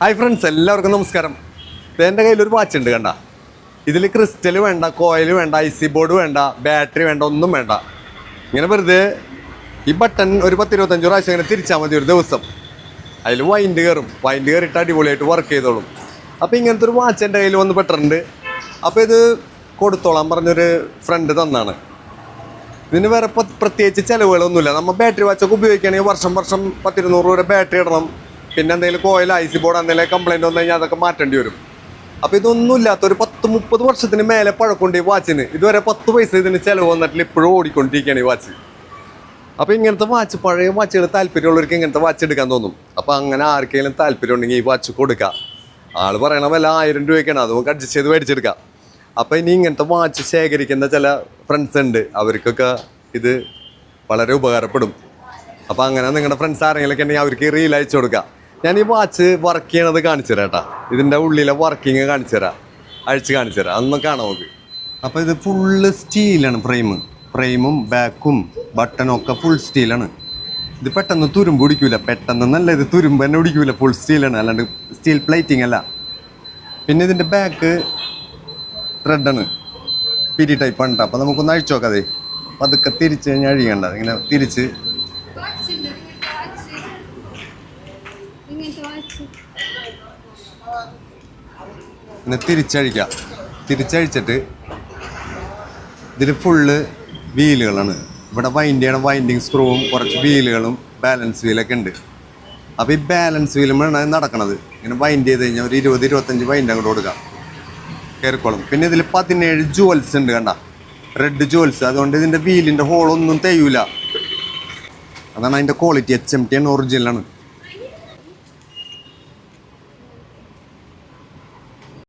Hi friends, എല്ലാവർക്കും നമസ്കാരം. എൻ്റെ കയ്യിലൊരു വാച്ച് ഉണ്ട് കണ്ട. ഇതിൽ ക്രിസ്റ്റൽ വേണ്ട, കോയിൽ വേണ്ട, IC ബോർഡ് വേണ്ട, ബാറ്ററി വേണ്ട, ഒന്നും വേണ്ട. ഇങ്ങനെ വെറുതെ ഈ ബട്ടൺ ഒരു 10-25 പ്രാവശ്യം ഇങ്ങനെ തിരിച്ചാൽ മതി ഒരു ദിവസം. അതിൽ വൈൻഡ് കയറിയിട്ട് അടിപൊളിയായിട്ട് വർക്ക് ചെയ്തോളും. അപ്പോൾ ഇങ്ങനത്തെ ഒരു വാച്ച് എൻ്റെ കയ്യിൽ വന്ന് പെട്ടിട്ടുണ്ട്. അപ്പോൾ ഇത് കൊടുത്തോളാൻ പറഞ്ഞൊരു ഫ്രണ്ട് തന്നാണ്. ഇതിന് വേറെ പ്രത്യേകിച്ച് ചിലവുകളൊന്നുമില്ല. നമ്മൾ ബാറ്ററി വാച്ചൊക്കെ ഉപയോഗിക്കുകയാണെങ്കിൽ വർഷം 10-200 രൂപ ബാറ്ററി ഇടണം. പിന്നെ എന്തെങ്കിലും കോയിൽ IC ബോർഡ് എന്തെങ്കിലും കംപ്ലൈൻറ്റ് വന്നു കഴിഞ്ഞാൽ അതൊക്കെ മാറ്റേണ്ടി വരും. അപ്പോൾ ഇതൊന്നുമില്ലാത്ത ഒരു 10-30 വർഷത്തിന് മേലെ പഴക്കമുണ്ട് ഈ വാച്ചിന്. ഇതുവരെ 10 പൈസ ഇതിന് ചിലവ് വന്നിട്ടില്ല. ഇപ്പോഴും ഓടിക്കൊണ്ടിരിക്കുകയാണ് ഈ വാച്ച്. അപ്പോൾ ഇങ്ങനത്തെ വാച്ച്, പഴയ വാച്ചുകൾ താല്പര്യമുള്ളവർക്ക് ഇങ്ങനത്തെ വാച്ച് എടുക്കാൻ തോന്നും. അപ്പോൾ അങ്ങനെ ആർക്കെങ്കിലും താല്പര്യം ഉണ്ടെങ്കിൽ ഈ വാച്ച് കൊടുക്കുക. ആൾ പറയണ വില 1000 രൂപയ്ക്കാണ്. അത് നമുക്ക് അഡ്ജസ്റ്റ് ചെയ്ത് മേടിച്ചെടുക്കാം. അപ്പോൾ ഇനി ഇങ്ങനത്തെ വാച്ച് ശേഖരിക്കുന്ന ചില ഫ്രണ്ട്സ് ഉണ്ട്, അവർക്കൊക്കെ ഇത് വളരെ ഉപകാരപ്പെടും. അപ്പോൾ അങ്ങനെ നിങ്ങളുടെ ഫ്രണ്ട്സ് ആരെങ്കിലൊക്കെ ഉണ്ടെങ്കിൽ അവർക്ക് റീൽ അയച്ചു കൊടുക്കുക. ഞാൻ ഈ വാച്ച് വർക്ക് ചെയ്യണത് കാണിച്ചു തരാം കേട്ടോ. ഇതിൻ്റെ ഉള്ളിലെ വർക്കിങ് കാണിച്ചു തരാം, അഴിച്ച് കാണിച്ചു തരാം. അതൊന്നും കാണാം നമുക്ക്. അപ്പോൾ ഇത് ഫുള്ള് സ്റ്റീലാണ്. ഫ്രെയിമും ബാക്കും ബട്ടണും ഒക്കെ ഫുൾ സ്റ്റീലാണ്. ഇത് പെട്ടെന്ന് തുരുമ്പ് പിടിക്കില്ല. പെട്ടെന്നല്ല, ഇത് തുരുമ്പ് തന്നെ പിടിക്കില്ല. ഫുൾ സ്റ്റീലാണ്, അല്ലാണ്ട് സ്റ്റീൽ പ്ലേറ്റിംഗ് അല്ല. പിന്നെ ഇതിൻ്റെ ബാക്ക് ത്രെഡാണ്, പിരി ടൈപ്പ് ഉണ്ട്. അപ്പോൾ നമുക്കൊന്ന് അഴിച്ചു നോക്കാതെ. പതുക്കെ തിരിച്ച് കഴിഞ്ഞാൽ അഴിയണ്ട. ഇങ്ങനെ തിരിച്ച് ഇങ്ങനെ തിരിച്ചഴിച്ചിട്ട് ഇതിൽ ഫുള്ള് വീലുകളാണ്. ഇവിടെ വൈൻഡ് ചെയ്യണം, വൈൻഡിങ് സ്ക്രൂവും കുറച്ച് വീലുകളും ബാലൻസ് വീലൊക്കെ ഉണ്ട്. അപ്പോൾ ഈ ബാലൻസ് വീലുമാണ് നടക്കണത്. ഇങ്ങനെ വൈൻഡ് ചെയ്ത് കഴിഞ്ഞാൽ ഒരു 20-25 വൈൻഡ് അങ്ങോട്ട് കൊടുക്കാം, കയറിക്കോളും. പിന്നെ ഇതിൽ 17 ജുവൽസ് ഉണ്ട് കണ്ട, റെഡ് ജുവൽസ്. അതുകൊണ്ട് ഇതിൻ്റെ വീലിൻ്റെ ഹോളൊന്നും തേയൂല. അതാണ് അതിൻ്റെ ക്വാളിറ്റി. HMT ആണ്, ഒറിജിനലാണ്.